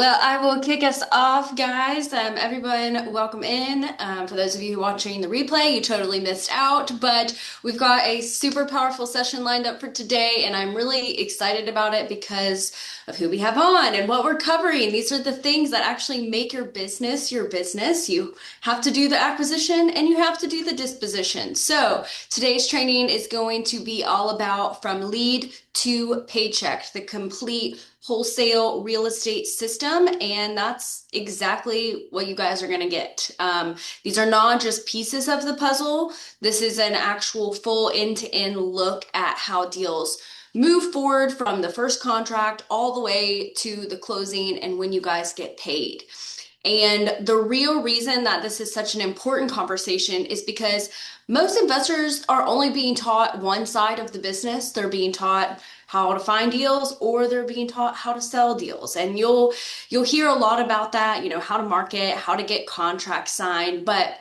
Well, I will kick us off, guys. Everyone, welcome in. For those of you watching the replay, you totally missed out, but we've got a super powerful session lined up for today, and I'm really excited about it because of who we have on and what we're covering. These are the things that actually make your business your business. You have to do the acquisition and you have to do the disposition. So today's training is going to be all about from lead to paycheck, the complete wholesale real estate system. And that's exactly what you guys are going to get. These are not just pieces of the puzzle. This is an actual full end-to-end look at how deals move forward from the first contract all the way to the closing and when you guys get paid. And the real reason that this is such an important conversation is because most investors are only being taught one side of the business. They're being taught how to find deals or they're being taught how to sell deals. And you'll hear a lot about that, how to market, how to get contracts signed, but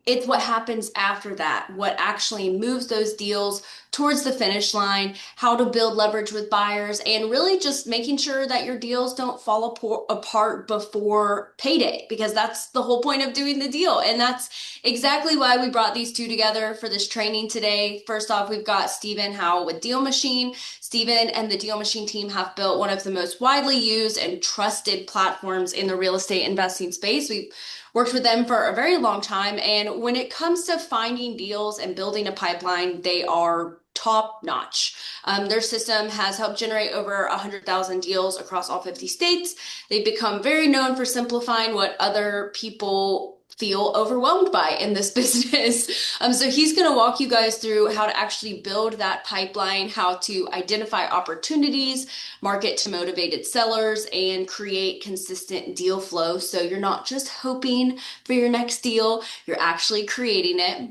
it's what happens after that, what actually moves those deals towards the finish line, how to build leverage with buyers, and really just making sure that your deals don't fall apart before payday, because that's the whole point of doing the deal. And that's exactly why we brought these two together for this training today. First off, we've got Stephen Howell with DealMachine. Stephen and the DealMachine team have built one of the most widely used and trusted platforms in the real estate investing space. We've worked with them for a very long time. And when it comes to finding deals and building a pipeline, they are top notch. Their system has helped generate over 100,000 deals across all 50 states. They've become very known for simplifying what other people feel overwhelmed by in this business. So he's going to walk you guys through how to actually build that pipeline, how to identify opportunities, market to motivated sellers, and create consistent deal flow. So you're not just hoping for your next deal, you're actually creating it.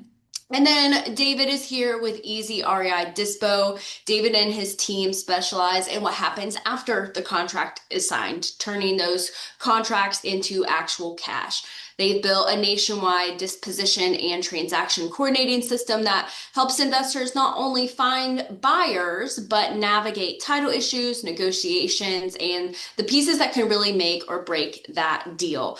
And then David is here with ezDISPO. David and his team specialize in what happens after the contract is signed, turning those contracts into actual cash. They've built a nationwide disposition and transaction coordinating system that helps investors not only find buyers, but navigate title issues, negotiations, and the pieces that can really make or break that deal.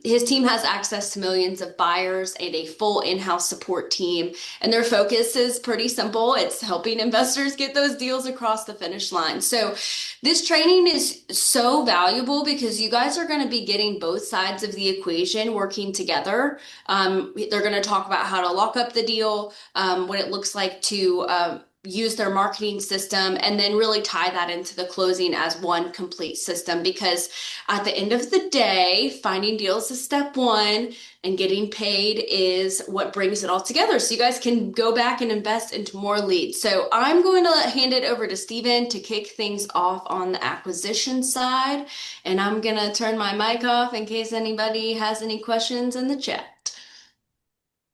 His team has access to millions of buyers and a full in-house support team, and their focus is pretty simple. It's helping investors get those deals across the finish line. So this training is so valuable because you guys are going to be getting both sides of the equation working together. They're going to talk about how to lock up the deal, what it looks like to use their marketing system, and then really tie that into the closing as one complete system. Because at the end of the day, finding deals is step one, and getting paid is what brings it all together. So you guys can go back and invest into more leads. So I'm going to hand it over to Stephen to kick things off on the acquisition side. And I'm going to turn my mic off in case anybody has any questions in the chat.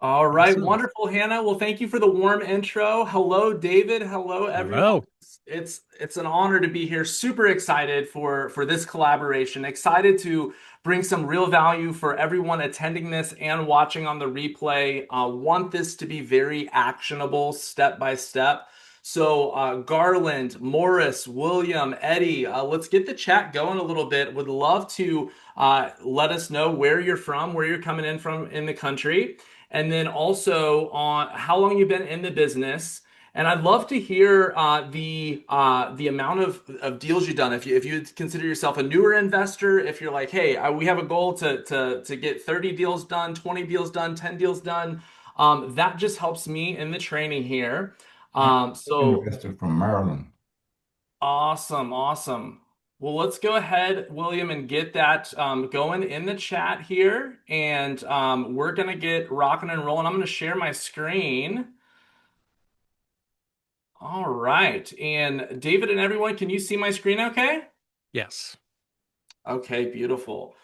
All right, Awesome. wonderful, Hannah. Well, thank you for the warm intro. Hello, David. Hello, everyone. Hello. It's an honor to be here. Super excited for this collaboration. Excited to bring some real value for everyone attending this and watching on the replay. Want this to be very actionable, step by step. So, Garland, Morris, William, Eddie, let's get the chat going a little bit. Would love to let us know where you're from, where you're coming in from in the country. And then also on how long you've been in the business. And I'd love to hear the amount of deals you've done. If you consider yourself a newer investor, if you're like, hey, we have a goal to get 30 deals done, 20 deals done, 10 deals done. That just helps me in the training here. I'm an So investor from Maryland. awesome, awesome. Well, let's go ahead, William, and get that going in the chat here. And we're going to get rocking and rolling. I'm going to share my screen. All right. And David and everyone, can you see my screen okay? Yes. Okay, beautiful.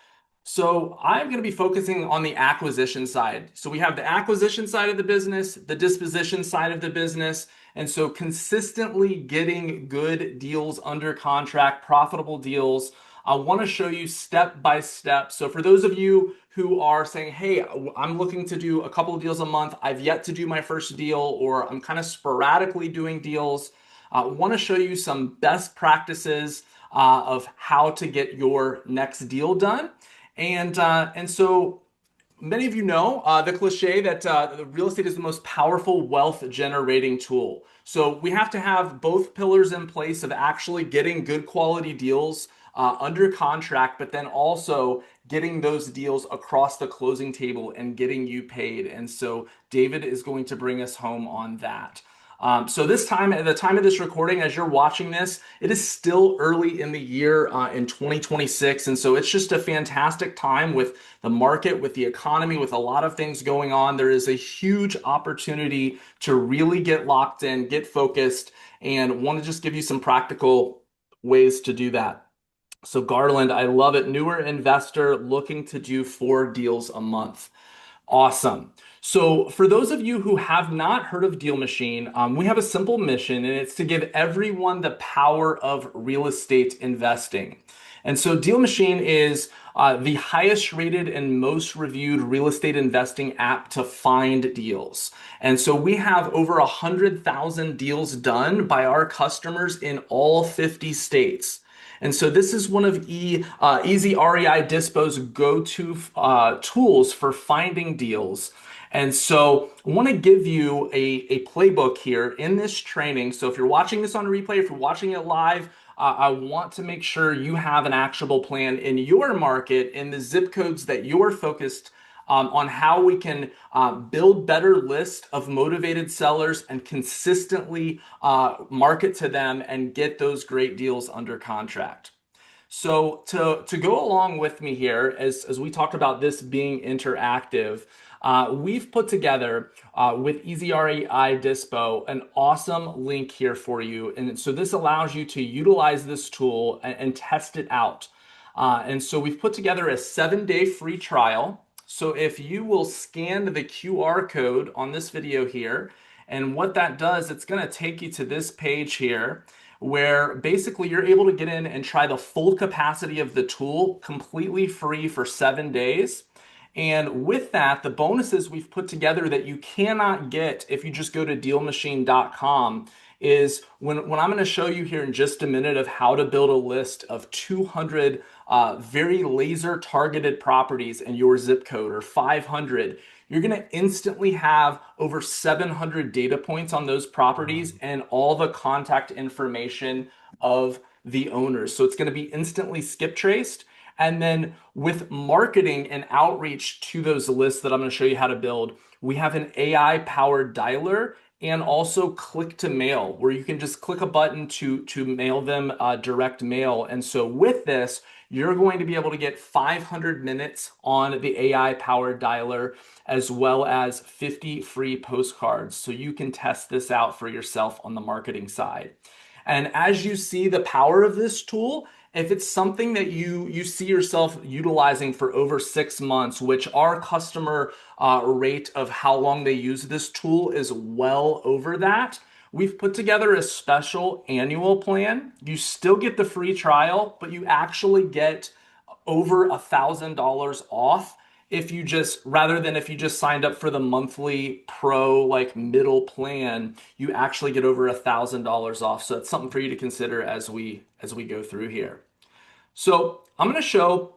So I'm going to be focusing on the acquisition side. So we have the acquisition side of the business, the disposition side of the business, and so consistently getting good deals under contract, profitable deals. I want to show you step by step. So for those of you who are saying, hey, I'm looking to do a couple of deals a month, I've yet to do my first deal, or I'm kind of sporadically doing deals, I want to show you some best practices of how to get your next deal done. And so many of you know the cliche that real estate is the most powerful wealth generating tool. So we have to have both pillars in place of actually getting good quality deals under contract, but then also getting those deals across the closing table and getting you paid. And so David is going to bring us home on that. So this time, at the time of this recording, as you're watching this, it is still early in the year in 2026. And so it's just a fantastic time with the market, with the economy, with a lot of things going on. There is a huge opportunity to really get locked in, get focused, and want to just give you some practical ways to do that. So Garland, I love it. Newer investor looking to do 4 deals a month. Awesome. So, for those of you who have not heard of DealMachine, we have a simple mission, and it's to give everyone the power of real estate investing. And so, DealMachine is the highest rated and most reviewed real estate investing app to find deals. And so, we have over 100,000 deals done by our customers in all 50 states. And so this is one of ezDISPO's go-to tools for finding deals. And so I want to give you a playbook here in this training. So if you're watching this on replay, if you're watching it live, I want to make sure you have an actionable plan in your market, in the zip codes that you're focused on how we can build better lists of motivated sellers and consistently market to them and get those great deals under contract. So to go along with me here, as we talked about this being interactive, we've put together with ezDISPO an awesome link here for you. And so this allows you to utilize this tool and test it out. And so we've put together a 7-day free trial. So if you will scan the QR code on this video here, and what that does, it's going to take you to this page here where basically you're able to get in and try the full capacity of the tool completely free for 7 days. And with that, the bonuses we've put together that you cannot get if you just go to DealMachine.com is when I'm going to show you here in just a minute of how to build a list of 200 very laser targeted properties in your zip code, or 500, you're going to instantly have over 700 data points on those properties and all the contact information of the owners. So it's going to be instantly skip traced. And then with marketing and outreach to those lists that I'm going to show you how to build, we have an AI powered dialer and also click to mail, where you can just click a button to mail them direct mail. And so with this, you're going to be able to get 500 minutes on the AI powered dialer, as well as 50 free postcards. So you can test this out for yourself on the marketing side. And as you see the power of this tool, if it's something that you see yourself utilizing for over 6 months, which our customer rate of how long they use this tool is well over that, we've put together a special annual plan. You still get the free trial, but you actually get over $1,000 off if you just, rather than if you just signed up for the monthly pro like middle plan, you actually get over $1,000 off. So it's something for you to consider as we go through here. So I'm going to show.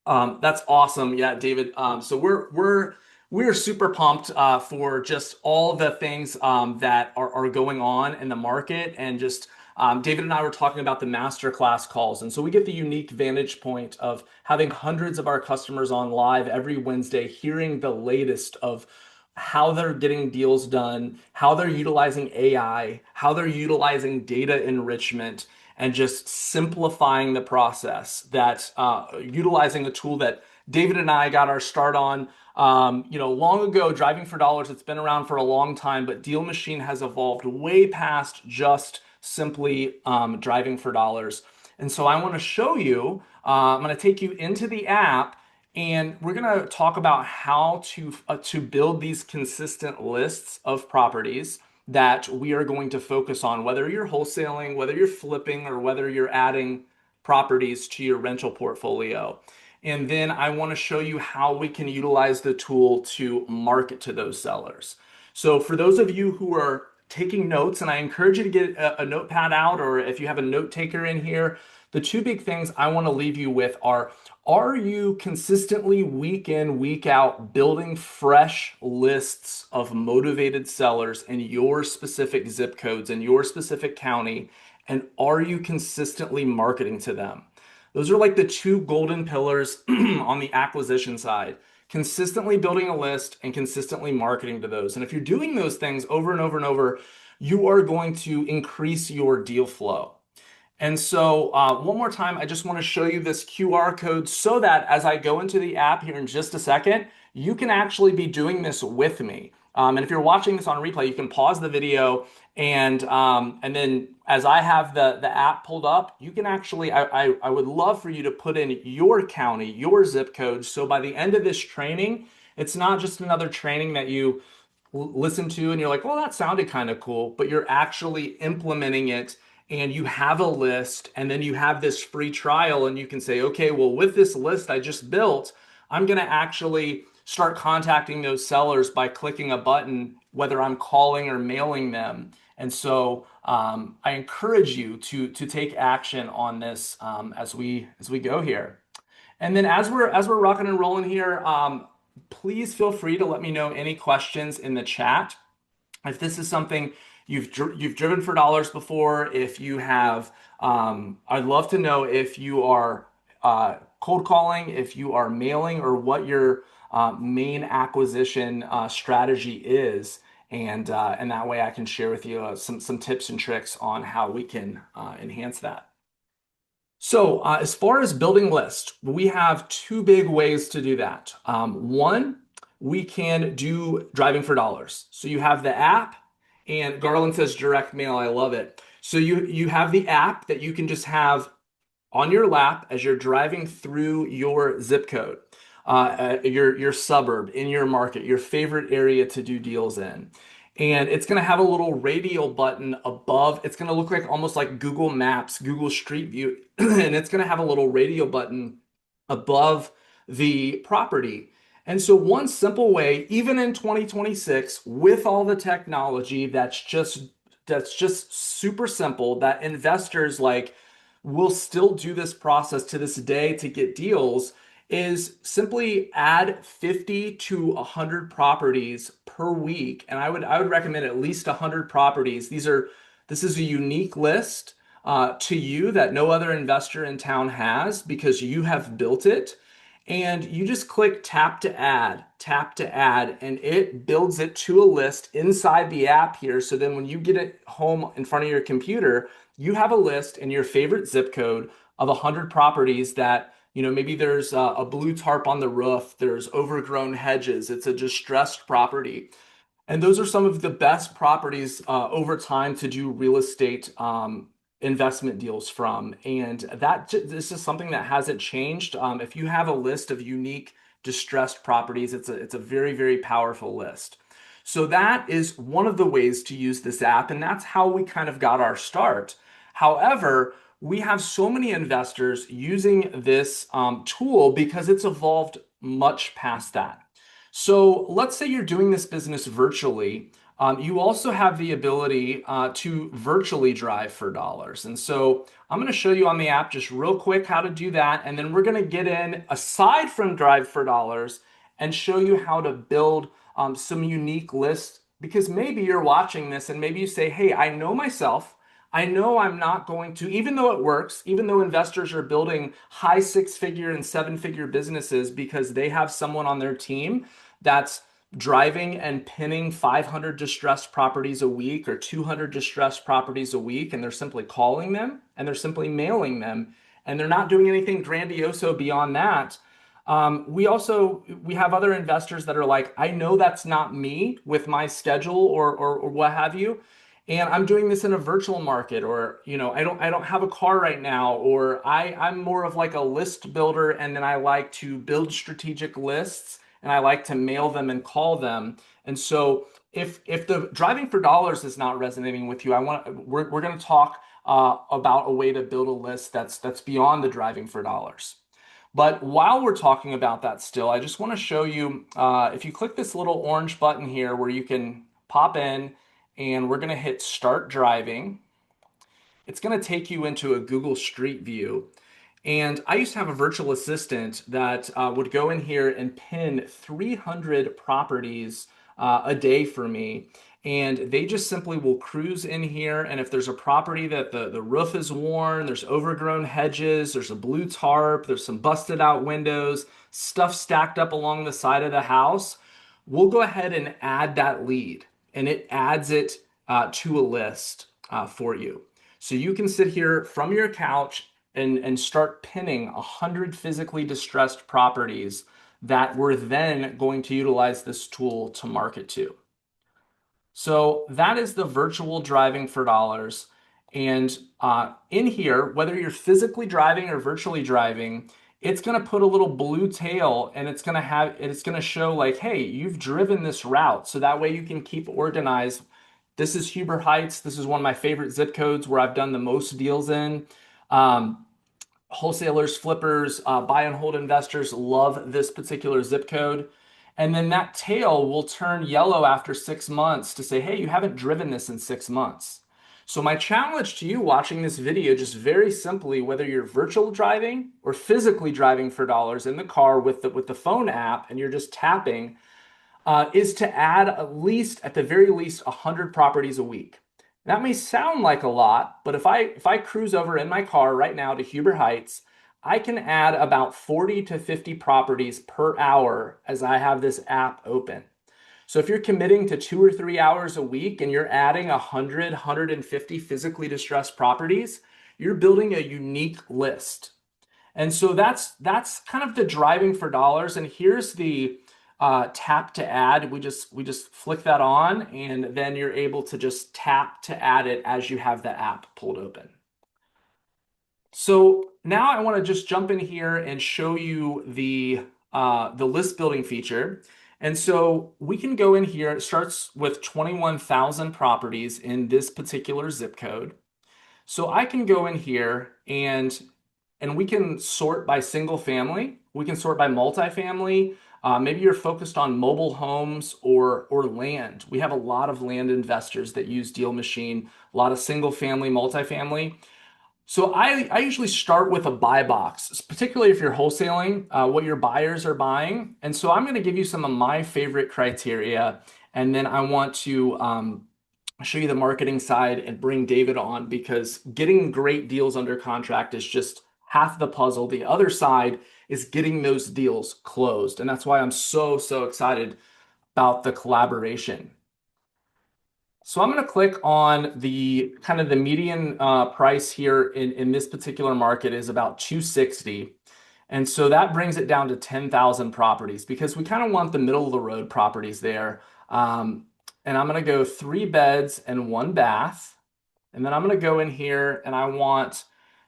That's awesome, yeah, David. So we're super pumped for just all the things that are going on in the market, and just David and I were talking about the masterclass calls, and so we get the unique vantage point of having hundreds of our customers on live every Wednesday, hearing the latest of how they're getting deals done, how they're utilizing AI, how they're utilizing data enrichment, and just simplifying the process. That utilizing a tool that David and I got our start on long ago, driving for dollars. It's been around for a long time, but DealMachine has evolved way past just simply driving for dollars. And so I want to show you, I'm going to take you into the app, and we're going to talk about how to build these consistent lists of properties that we are going to focus on, whether you're wholesaling, whether you're flipping, or whether you're adding properties to your rental portfolio. And then I want to show you how we can utilize the tool to market to those sellers. So for those of you who are taking notes, and I encourage you to get a notepad out, or if you have a note taker in here, the two big things I want to leave you with are you consistently week in, week out building fresh lists of motivated sellers in your specific zip codes in your specific county? And are you consistently marketing to them? Those are like the two golden pillars on the acquisition side. Consistently building a list and consistently marketing to those. And if you're doing those things over and over and over, you are going to increase your deal flow. And so, one more time, I just want to show you this QR code so that as I go into the app here in just a second, you can actually be doing this with me. And if you're watching this on replay, you can pause the video and then as I have the app pulled up, you can actually, I would love for you to put in your county, your zip code. So by the end of this training, it's not just another training that you listen to and you're like, well, that sounded kind of cool, but you're actually implementing it and you have a list and then you have this free trial and you can say, okay, well, with this list I just built, I'm going to actually start contacting those sellers by clicking a button, whether I'm calling or mailing them. And so I encourage you to take action on this as we go here. And then as we're rocking and rolling here, please feel free to let me know any questions in the chat. If this is something you've driven for dollars before, if you have, I'd love to know if you are cold calling, if you are mailing, or what your main acquisition strategy is. And that way I can share with you some tips and tricks on how we can enhance that. So, as far as building lists, we have two big ways to do that. One, we can do driving for dollars. So you have the app, and Garland says direct mail. I love it. So you have the app that you can just have on your lap as you're driving through your zip code, your suburb, in your market, your favorite area to do deals in. And it's going to have a little radial button above. It's going to look like almost like Google Maps, Google Street View, and it's going to have a little radial button above the property. And so one simple way, even in 2026, with all the technology that's just super simple, that investors like will still do this process to this day to get deals, is simply add 50 to 100 properties per week. And I would recommend at least 100 properties. This is a unique list to you that no other investor in town has because you have built it. And you just click tap to add, and it builds it to a list inside the app here. So then when you get it home in front of your computer, you have a list in your favorite zip code of 100 properties that, maybe there's a blue tarp on the roof, there's overgrown hedges, it's a distressed property. And those are some of the best properties over time to do real estate investment deals from. And this is something that hasn't changed. If you have a list of unique distressed properties, it's a very, very powerful list. So that is one of the ways to use this app, and that's how we kind of got our start. However, we have so many investors using this tool because it's evolved much past that. So let's say you're doing this business virtually. You also have the ability to virtually drive for dollars. And so I'm going to show you on the app just real quick how to do that. And then we're going to get in aside from drive for dollars and show you how to build some unique lists, because maybe you're watching this and maybe you say, hey, I know myself. I know I'm not going to, even though it works, even though investors are building high six-figure and seven-figure businesses because they have someone on their team that's driving and pinning 500 distressed properties a week or 200 distressed properties a week, and they're simply calling them and they're simply mailing them, and they're not doing anything grandioso beyond that. We have other investors that are like, I know that's not me with my schedule or what have you, and I'm doing this in a virtual market, or I don't have a car right now, or I'm more of like a list builder, and then I like to build strategic lists and I like to mail them and call them. And so if the driving for dollars is not resonating with you, we're going to talk about a way to build a list that's beyond the driving for dollars. But while we're talking about that still, I just want to show you, if you click this little orange button here where you can pop in, and we're going to hit start driving. it's going to take you into a Google Street View. And I used to have a virtual assistant that would go in here and pin 300 properties a day for me. And they just simply will cruise in here. And if there's a property that the roof is worn, there's overgrown hedges, there's a blue tarp, there's some busted out windows, stuff stacked up along the side of the house, we'll go ahead and add that lead. And it adds it to a list for you. So you can sit here from your couch and start pinning 100 physically distressed properties that we're then going to utilize this tool to market to. So that is the virtual driving for dollars. And in here, whether you're physically driving or virtually driving, it's going to put a little blue tail and it's going to show like, hey, you've driven this route. So that way you can keep organized. This is Huber Heights. This is one of my favorite zip codes where I've done the most deals in. Wholesalers, flippers, buy and hold investors love this particular zip code. And then that tail will turn yellow after 6 months to say, hey, you haven't driven this in 6 months. So my challenge to you watching this video, just very simply, whether you're virtual driving or physically driving for dollars in the car with the phone app and you're just tapping, is to add at the very least 100 properties a week. That may sound like a lot, but if I cruise over in my car right now to Huber Heights, I can add about 40 to 50 properties per hour as I have this app open. So if you're committing to 2 or 3 hours a week and you're adding 100, 150 physically distressed properties, you're building a unique list. And so that's kind of the driving for dollars. And here's the tap to add. We just flick that on, and then you're able to just tap to add it as you have the app pulled open. So now I want to just jump in here and show you the list building feature. And so we can go in here. It starts with 21,000 properties in this particular zip code. So I can go in here and we can sort by single family. We can sort by multifamily. Maybe you're focused on mobile homes or land. We have a lot of land investors that use DealMachine, a lot of single family, multifamily. So I usually start with a buy box, particularly if you're wholesaling, what your buyers are buying. And so I'm going to give you some of my favorite criteria, and then I want to show you the marketing side and bring David on, because getting great deals under contract is just half the puzzle. The other side is getting those deals closed. And that's why I'm so excited about the collaboration. So I'm going to click on the kind of the median price here in this particular market is about 260. And so that brings it down to 10,000 properties because we kind of want the middle of the road properties there. And I'm going to go 3 beds and 1 bath. And then I'm going to go in here and I want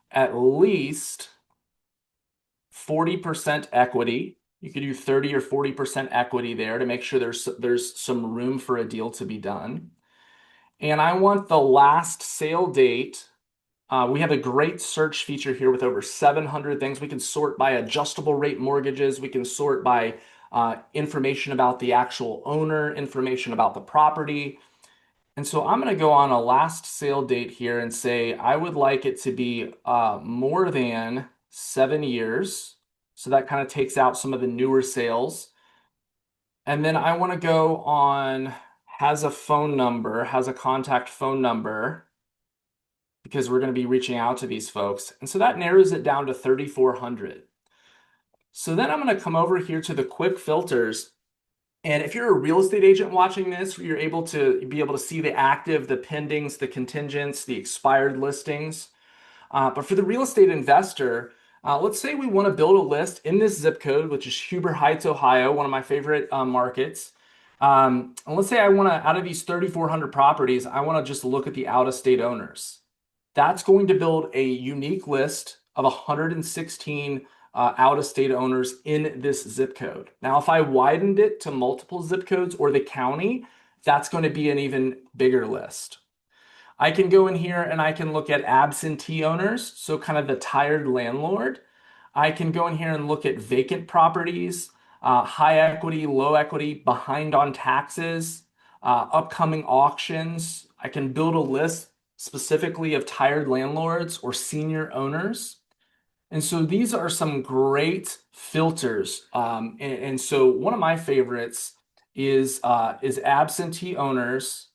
at least 40% equity. You could do 30 or 40% equity there to make sure there's some room for a deal to be done. And I want the last sale date. We have a great search feature here with over 700 things. We can sort by adjustable rate mortgages. We can sort by information about the actual owner, information about the property. And so I'm going to go on a last sale date here and say I would like it to be more than 7 years. So that kind of takes out some of the newer sales. And then I want to go on has a contact phone number, because we're going to be reaching out to these folks. And so that narrows it down to 3,400. So then I'm going to come over here to the quick filters. And if you're a real estate agent watching this, you're able to see the active, the pendings, the contingents, the expired listings. But for the real estate investor, let's say we want to build a list in this zip code, which is Huber Heights, Ohio, one of my favorite markets. And let's say I want to, out of these 3,400 properties, I want to just look at the out-of-state owners. That's going to build a unique list of 116 out-of-state owners in this zip code. Now, if I widened it to multiple zip codes or the county, that's going to be an even bigger list. I can go in here and I can look at absentee owners, so kind of the tired landlord. I can go in here and look at vacant properties, high equity, low equity, behind on taxes, upcoming auctions. I can build a list specifically of tired landlords or senior owners. And so these are some great filters. And so one of my favorites is absentee owners.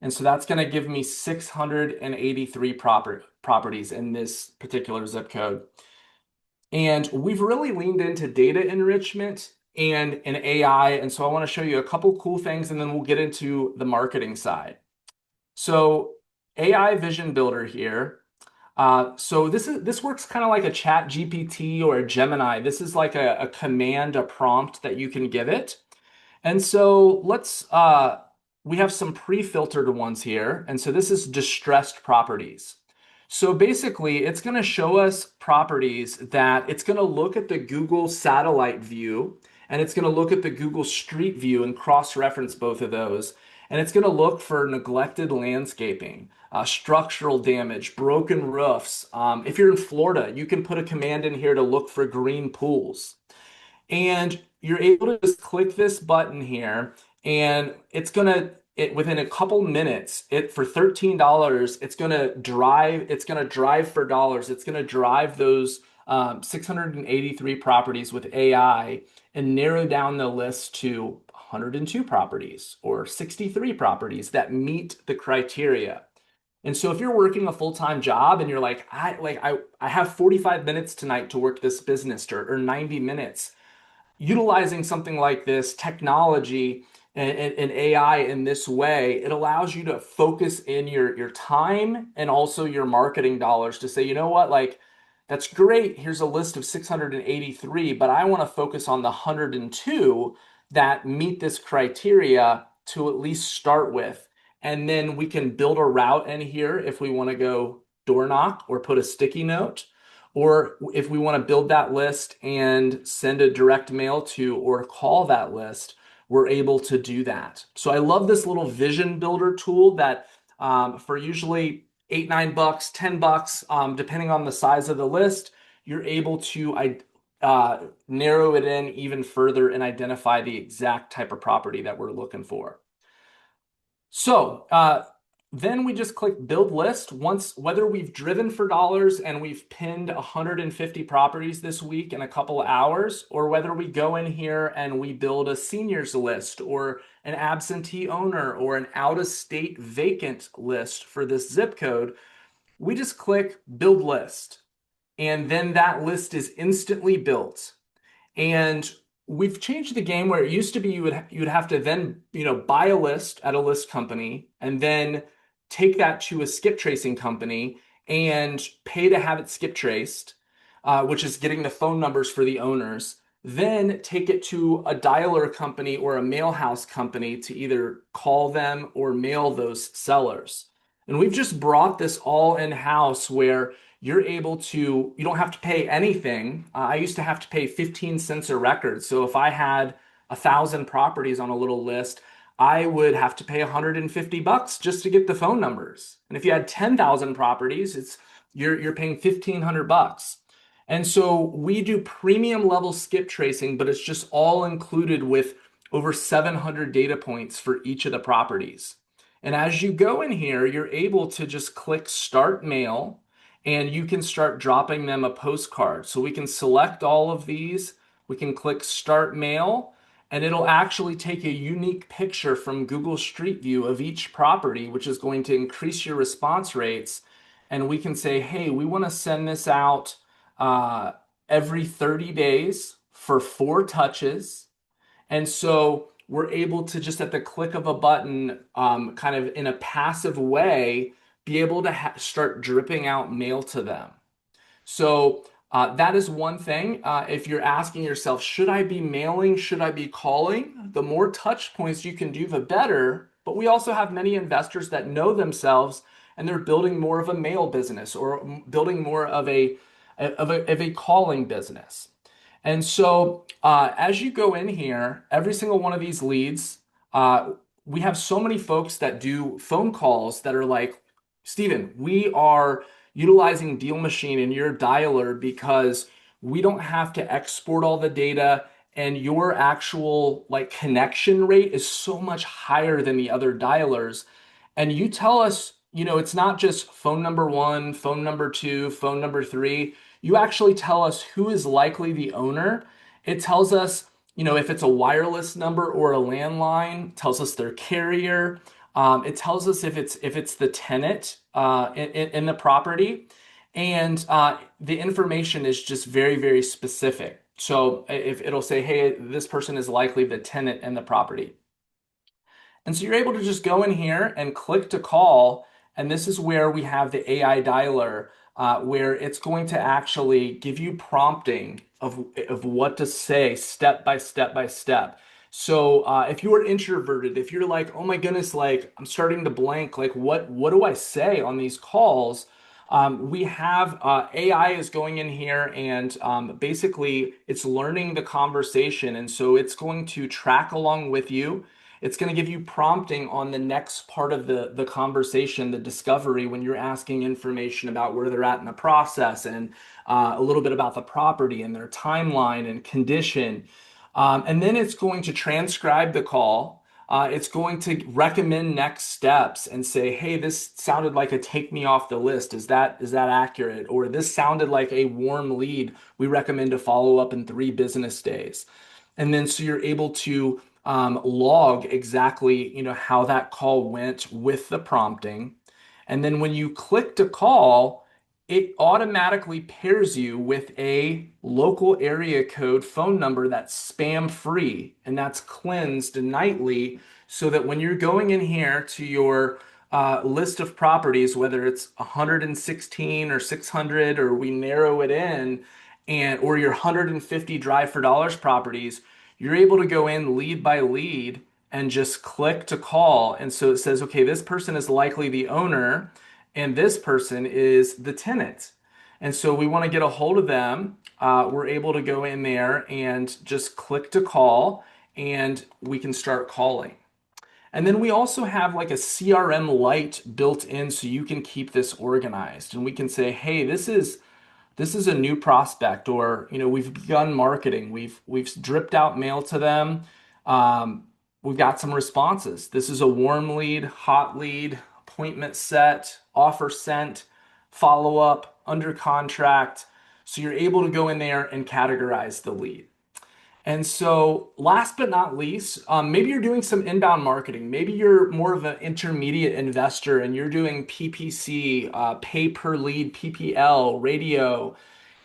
And so that's going to give me 683 properties in this particular zip code. And we've really leaned into data enrichment and AI. And so I want to show you a couple cool things, and then we'll get into the marketing side. So AI Vision Builder here. So this works kind of like a Chat GPT or a Gemini. This is like a command, a prompt that you can give it. And so we have some pre-filtered ones here. And so this is distressed properties. So basically, it's going to show us properties that it's going to look at the Google satellite view, and it's going to look at the Google Street View and cross-reference both of those. And it's going to look for neglected landscaping, structural damage, broken roofs. If you're in Florida, you can put a command in here to look for green pools. And you're able to just click this button here, and within a couple minutes, for $13, it's gonna drive for dollars. It's gonna drive those 683 properties with AI and narrow down the list to 102 properties or 63 properties that meet the criteria. And so if you're working a full-time job and you're like, I have 45 minutes tonight to work this business, or 90 minutes, utilizing something like this technology and AI in this way, it allows you to focus in your time and also your marketing dollars to say, you know what, like, that's great. Here's a list of 683, but I want to focus on the 102 that meet this criteria to at least start with. And then we can build a route in here if we want to go door knock or put a sticky note, or if we want to build that list and send a direct mail to or call that list, we're able to do that. So I love this little vision builder tool that for usually $8, $9, $10, depending on the size of the list, you're able to narrow it in even further and identify the exact type of property that we're looking for. So then we just click build list. Whether we've driven for dollars and we've pinned 150 properties this week in a couple of hours, or whether we go in here and we build a seniors list or an absentee owner or an out-of-state vacant list for this zip code, we just click build list. And then that list is instantly built. And we've changed the game where it used to be you would have to then buy a list at a list company and then take that to a skip tracing company and pay to have it skip traced, which is getting the phone numbers for the owners. Then take it to a dialer company or a mail house company to either call them or mail those sellers. And we've just brought this all in-house where you don't have to pay anything. I used to have to pay 15 cents a record. So if I had 1,000 properties on a little list, I would have to pay $150 just to get the phone numbers. And if you had 10,000 properties, you're paying $1,500. And so we do premium level skip tracing, but it's just all included with over 700 data points for each of the properties. And as you go in here, you're able to just click start mail, and you can start dropping them a postcard. So we can select all of these. We can click start mail, and it'll actually take a unique picture from Google Street View of each property, which is going to increase your response rates. And we can say, hey, we want to send this out every 30 days for 4 touches. And so we're able to just at the click of a button, kind of in a passive way, be able to start dripping out mail to them. So that is one thing. If you're asking yourself, should I be mailing? Should I be calling? The more touch points you can do, the better. But we also have many investors that know themselves and they're building more of a mail business or building more of a calling business. And so as you go in here, every single one of these leads, we have so many folks that do phone calls that are like, Steven, we are utilizing DealMachine in your dialer because we don't have to export all the data, and your actual connection rate is so much higher than the other dialers. And you tell us it's not just phone number one, phone number two, phone number three. You actually tell us who is likely the owner. It tells us, if it's a wireless number or a landline, tells us their carrier. It tells us if it's the tenant in the property, and the information is just very, very specific. So if it'll say, hey, this person is likely the tenant in the property. And so you're able to just go in here and click to call. And this is where we have the AI dialer, where it's going to actually give you prompting of what to say step by step by step. So if you are introverted, if you're like, oh my goodness, like I'm starting to blank, like what do I say on these calls? We have AI is going in here and basically it's learning the conversation. And so it's going to track along with you. It's going to give you prompting on the next part of the conversation, the discovery, when you're asking information about where they're at in the process and a little bit about the property and their timeline and condition. And then it's going to transcribe the call. It's going to recommend next steps and say, hey, this sounded like a take me off the list. Is that accurate? Or this sounded like a warm lead. We recommend to follow up in 3 business days. And then so you're able to log exactly, how that call went with the prompting. And then when you click to call, it automatically pairs you with a local area code phone number that's spam free and that's cleansed nightly so that when you're going in here to your list of properties, whether it's 116 or 600, or we narrow it in, or your 150 drive for dollars properties, you're able to go in lead by lead and just click to call. And so it says, okay, this person is likely the owner and this person is the tenant. And so we want to get a hold of them. We're able to go in there and just click to call and we can start calling. And then we also have like a CRM Lite built in so you can keep this organized. And we can say, hey, this is a new prospect, or we've begun marketing, we've dripped out mail to them, we've got some responses. This is a warm lead, hot lead, appointment set, offer sent, follow up, under contract. So you're able to go in there and categorize the lead. And so last but not least, maybe you're doing some inbound marketing. Maybe you're more of an intermediate investor and you're doing PPC, pay per lead, PPL, radio,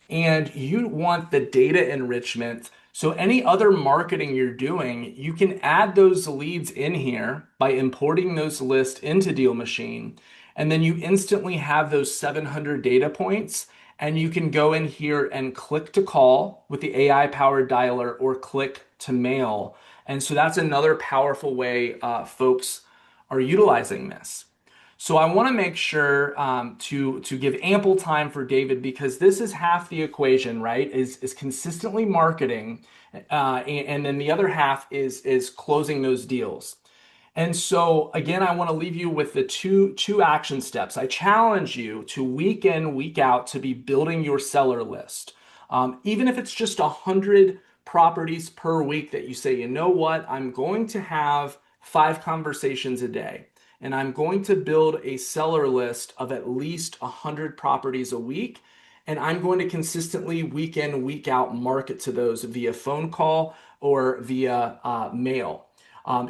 and you want the data enrichment. So any other marketing you're doing, you can add those leads in here by importing those lists into DealMachine. And then you instantly have those 700 data points. And you can go in here and click to call with the AI powered dialer or click to mail. And so that's another powerful way folks are utilizing this. So I want to make sure to give ample time for David, because this is half the equation, right? Is consistently marketing, and then the other half is closing those deals. And so again, I want to leave you with the two action steps. I challenge you to week in, week out to be building your seller list. Even if it's just 100 properties per week that you say, you know what, I'm going to have 5 conversations a day. And I'm going to build a seller list of at least 100 properties a week. And I'm going to consistently, week in, week out, market to those via phone call or via mail.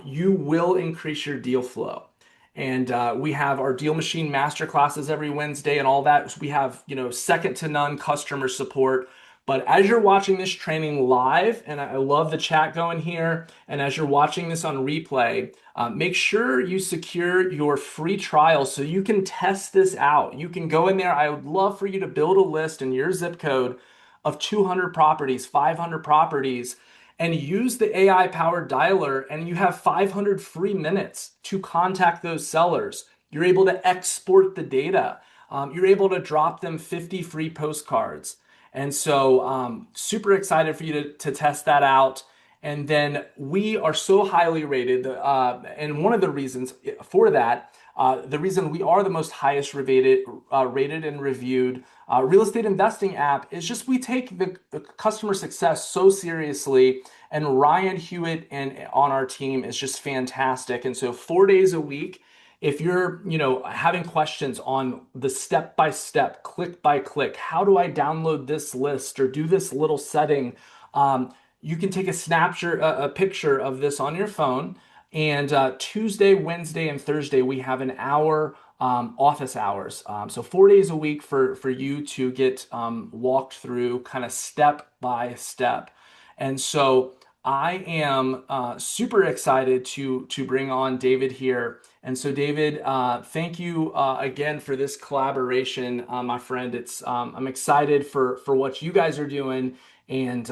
You will increase your deal flow. And we have our DealMachine masterclasses every Wednesday and all that. We have, second to none customer support. But as you're watching this training live, and I love the chat going here, and as you're watching this on replay, make sure you secure your free trial so you can test this out. You can go in there. I would love for you to build a list in your zip code of 200 properties, 500 properties, and use the AI powered dialer, and you have 500 free minutes to contact those sellers. You're able to export the data. You're able to drop them 50 free postcards. And so super excited for you to test that out. And then we are so highly rated. And one of the reasons for that, the reason we are the most highest rated and reviewed real estate investing app is just we take the customer success so seriously. And Ryan Hewitt on our team is just fantastic. And so 4 days a week, if you're, having questions on the step by step, click by click, how do I download this list or do this little setting? You can take a snapshot, a picture of this on your phone. And Tuesday, Wednesday, and Thursday, we have an hour office hours. So 4 days a week for you to get walked through kind of step by step. And so I am super excited to bring on David here. And so David, thank you again for this collaboration, my friend. It's I'm excited for what you guys are doing, and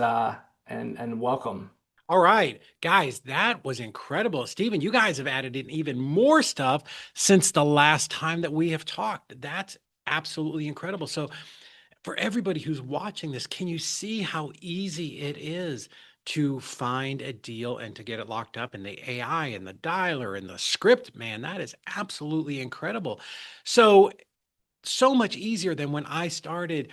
and welcome. All right, guys, that was incredible. Stephen, you guys have added in even more stuff since the last time that we have talked. That's absolutely incredible. So, for everybody who's watching this, can you see how easy it is to find a deal and to get it locked up in the AI and the dialer and the script? Man, that is absolutely incredible. So much easier than when I started.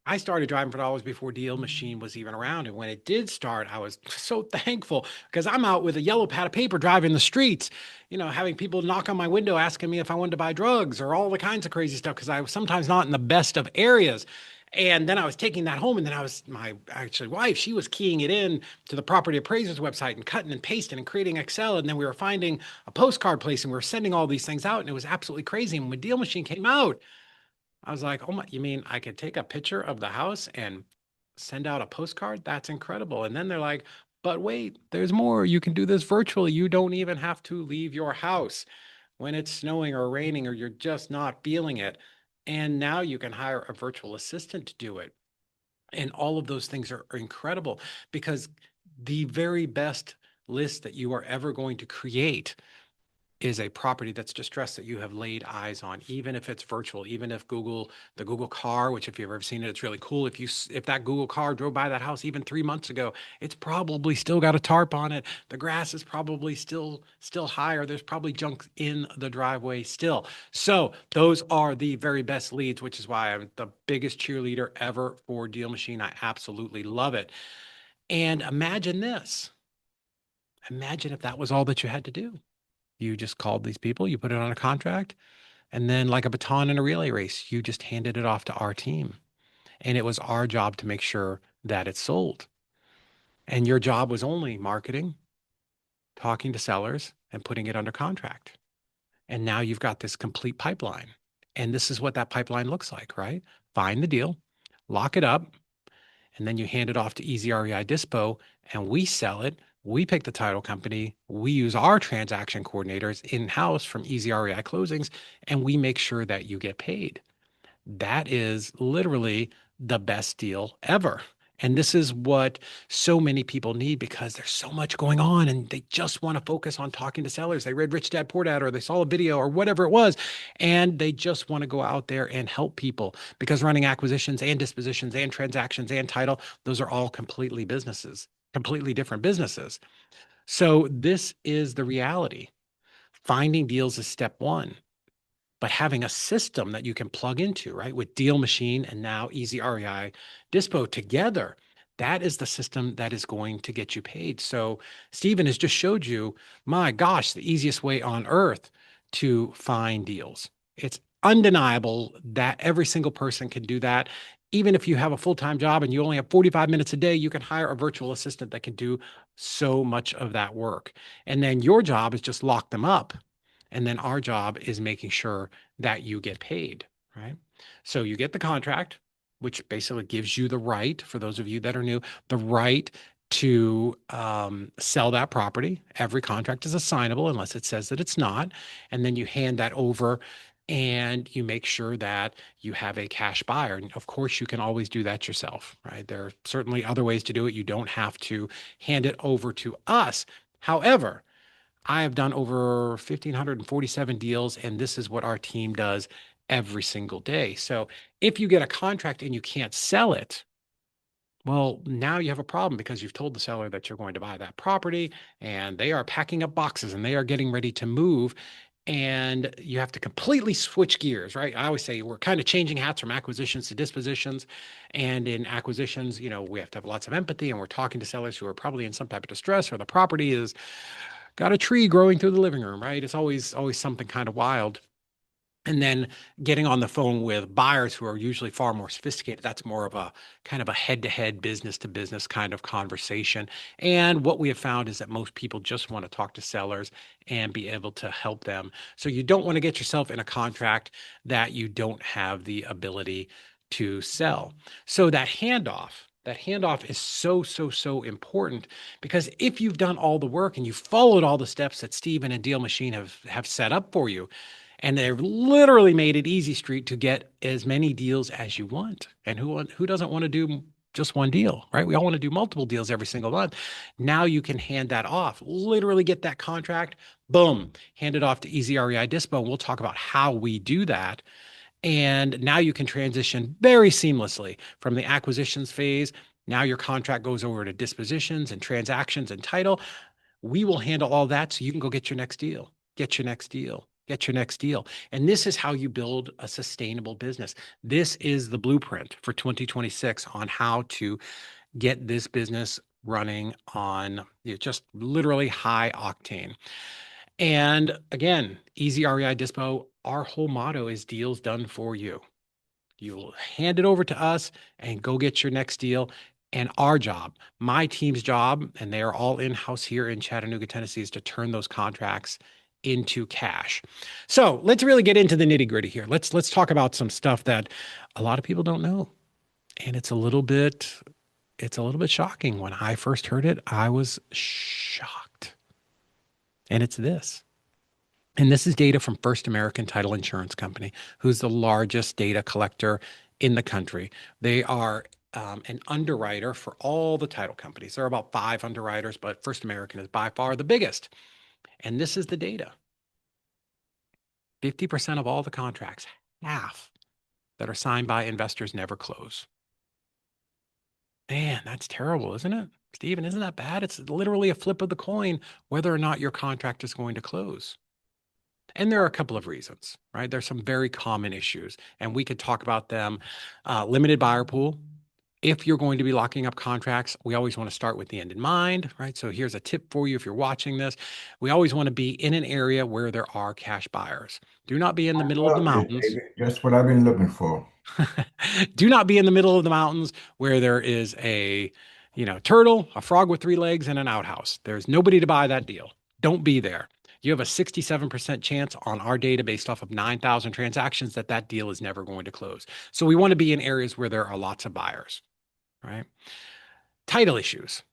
I started driving for dollars before DealMachine was even around. And when it did start, I was so thankful because I'm out with a yellow pad of paper driving the streets, having people knock on my window asking me if I wanted to buy drugs or all the kinds of crazy stuff because I was sometimes not in the best of areas. And then I was taking that home, and then my actually wife, she was keying it in to the property appraiser's website and cutting and pasting and creating Excel. And then we were finding a postcard place and we were sending all these things out, and it was absolutely crazy. And when DealMachine came out, I was like, oh my, you mean I could take a picture of the house and send out a postcard? That's incredible. And then they're like, but wait, there's more. You can do this virtually. You don't even have to leave your house when it's snowing or raining or you're just not feeling it. And now you can hire a virtual assistant to do it. And all of those things are incredible because the very best list that you are ever going to create is a property that's distressed that you have laid eyes on, even if it's virtual, even if the Google car, which if you've ever seen it, it's really cool. If that Google car drove by that house even 3 months ago, it's probably still got a tarp on it. The grass is probably still high, or there's probably junk in the driveway still. So those are the very best leads, which is why I'm the biggest cheerleader ever for DealMachine. I absolutely love it. And imagine this. Imagine if that was all that you had to do. You just called these people, you put it on a contract, and then, like a baton in a relay race, you just handed it off to our team. And it was our job to make sure that it sold. And your job was only marketing, talking to sellers, and putting it under contract. And now you've got this complete pipeline. And this is what that pipeline looks like, right? Find the deal, lock it up, and then you hand it off to ezDISPO, and we sell it. We pick the title company. We use our transaction coordinators in-house from ezREI Closings, and we make sure that you get paid. That is literally the best deal ever. And this is what so many people need because there's so much going on and they just want to focus on talking to sellers. They read Rich Dad Poor Dad, or they saw a video or whatever it was, and they just want to go out there and help people because running acquisitions and dispositions and transactions and title, those are all completely different businesses. So this is the reality. Finding deals is step one. But having a system that you can plug into, right, with DealMachine and now ezREI Dispo together, that is the system that is going to get you paid. So Stephen has just showed you, my gosh, the easiest way on earth to find deals. It's undeniable that every single person can do that. Even if you have a full-time job and you only have 45 minutes a day, you can hire a virtual assistant that can do so much of that work. And then your job is just lock them up. And then our job is making sure that you get paid, right? So you get the contract, which basically gives you the right, for those of you that are new, the right to sell that property. Every contract is assignable unless it says that it's not. And then you hand that over and you make sure that you have a cash buyer. And of course, you can always do that yourself, right? There are certainly other ways to do it. You don't have to hand it over to us. However, I have done over 1,547 deals, and this is what our team does every single day. So if you get a contract and you can't sell it, well, now you have a problem because you've told the seller that you're going to buy that property and they are packing up boxes and they are getting ready to move. And you have to completely switch gears, right? I always say we're kind of changing hats from acquisitions to dispositions. And in acquisitions, we have to have lots of empathy and we're talking to sellers who are probably in some type of distress or the property is got a tree growing through the living room, right? It's always something kind of wild. And then getting on the phone with buyers who are usually far more sophisticated. That's more of a kind of a head-to-head, business-to-business kind of conversation. And what we have found is that most people just want to talk to sellers and be able to help them. So you don't want to get yourself in a contract that you don't have the ability to sell. So that handoff is so important, because if you've done all the work and you've followed all the steps that Stephen and DealMachine have set up for you, and they've literally made it easy street to get as many deals as you want. And who doesn't want to do just one deal, right? We all want to do multiple deals every single month. Now you can hand that off, literally get that contract, boom, hand it off to ezDISPO. And we'll talk about how we do that. And now you can transition very seamlessly from the acquisitions phase. Now your contract goes over to dispositions and transactions and title. We will handle all that so you can go get your next deal, get your next deal, get your next deal. And this is how you build a sustainable business. This is the blueprint for 2026 on how to get this business running on just literally high octane. And again, ezDISPO, our whole motto is deals done for you. You will hand it over to us and go get your next deal. And our job, my team's job, and they are all in-house here in Chattanooga, Tennessee, is to turn those contracts into cash. So let's really get into the nitty-gritty here. Let's talk about some stuff that a lot of people don't know. And it's a little bit shocking. When I first heard it, I was shocked. And it's this. And this is data from First American Title Insurance Company, who's the largest data collector in the country. They are an underwriter for all the title companies. There are about 5 underwriters, but First American is by far the biggest. And this is the data. 50% of all the contracts, half, that are signed by investors never close. Man, that's terrible, isn't it? Stephen, isn't that bad? It's literally a flip of the coin whether or not your contract is going to close. And there are a couple of reasons, right? There's some very common issues, and we could talk about them. Limited buyer pool. If you're going to be locking up contracts, we always want to start with the end in mind, right? So here's a tip for you if you're watching this. We always want to be in an area where there are cash buyers. Do not be in the middle of the mountains. That's what I've been looking for. Do not be in the middle of the mountains where there is a, turtle, a frog with 3 legs, and an outhouse. There's nobody to buy that deal. Don't be there. You have a 67% chance on our data based off of 9,000 transactions that deal is never going to close. So we want to be in areas where there are lots of buyers, right? Title issues.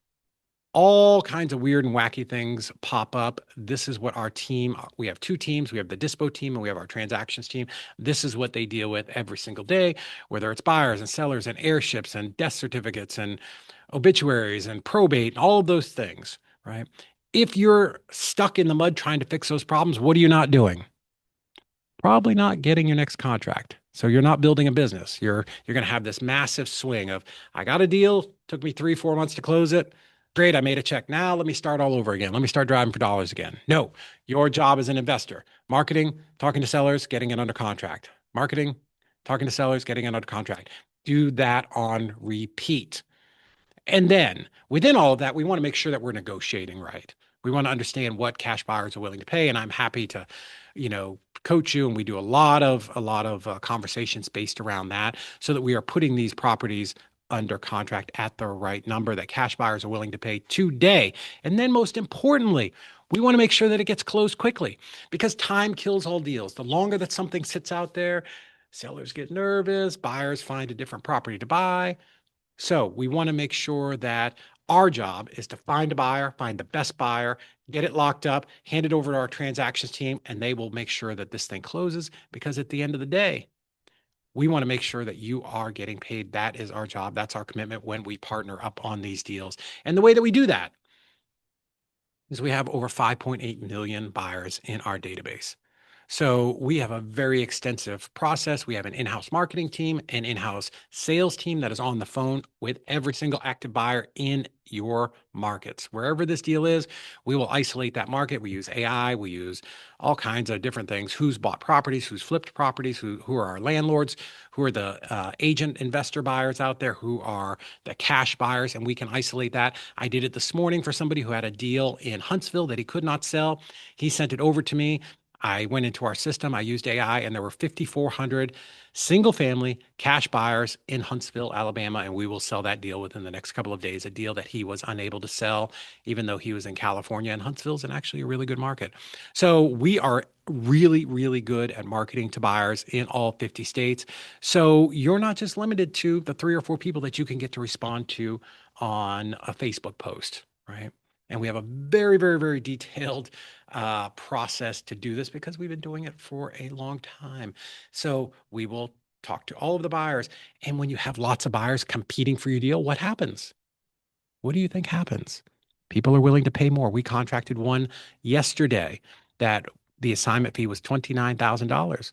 All kinds of weird and wacky things pop up. This is what our team, we have 2 teams. We have the DISPO team and we have our transactions team. This is what they deal with every single day, whether it's buyers and sellers and airships and death certificates and obituaries and probate and all of those things, right? If you're stuck in the mud trying to fix those problems, what are you not doing? Probably not getting your next contract. So you're not building a business. You're going to have this massive swing of, I got a deal, took me 3-4 months to close it. Great, I made a check. Now let me start all over again. Let me start driving for dollars again. No, your job as an investor, marketing, talking to sellers, getting it under contract. Marketing, talking to sellers, getting it under contract. Do that on repeat. And then within all of that, we want to make sure that we're negotiating right. We want to understand what cash buyers are willing to pay. And I'm happy to, coach you. And we do a lot of conversations based around that so that we are putting these properties under contract at the right number that cash buyers are willing to pay today. And then most importantly, we want to make sure that it gets closed quickly, because time kills all deals. The longer that something sits out there, sellers get nervous, buyers find a different property to buy. So we want to make sure that our job is to find a buyer, find the best buyer, get it locked up, hand it over to our transactions team, and they will make sure that this thing closes, because at the end of the day, we want to make sure that you are getting paid. That is our job. That's our commitment when we partner up on these deals. And the way that we do that is we have over 5.8 million buyers in our database. So we have a very extensive process. We have an in-house marketing team, an in-house sales team that is on the phone with every single active buyer in your markets. Wherever this deal is, we will isolate that market. We use AI, we use all kinds of different things. Who's bought properties, who's flipped properties, who are our landlords, who are the agent investor buyers out there, who are the cash buyers, and we can isolate that. I did it this morning for somebody who had a deal in Huntsville that he could not sell. He sent it over to me. I went into our system, I used AI, and there were 5,400 single family cash buyers in Huntsville, Alabama, and we will sell that deal within the next couple of days, a deal that he was unable to sell, even though he was in California, and Huntsville's actually a really good market. So we are really, really good at marketing to buyers in all 50 states. So you're not just limited to the 3 or 4 people that you can get to respond to on a Facebook post, right? And we have a very, very, very detailed process to do this because we've been doing it for a long time. So we will talk to all of the buyers. And when you have lots of buyers competing for your deal, what happens? What do you think happens? People are willing to pay more. We contracted one yesterday that the assignment fee was $29,000.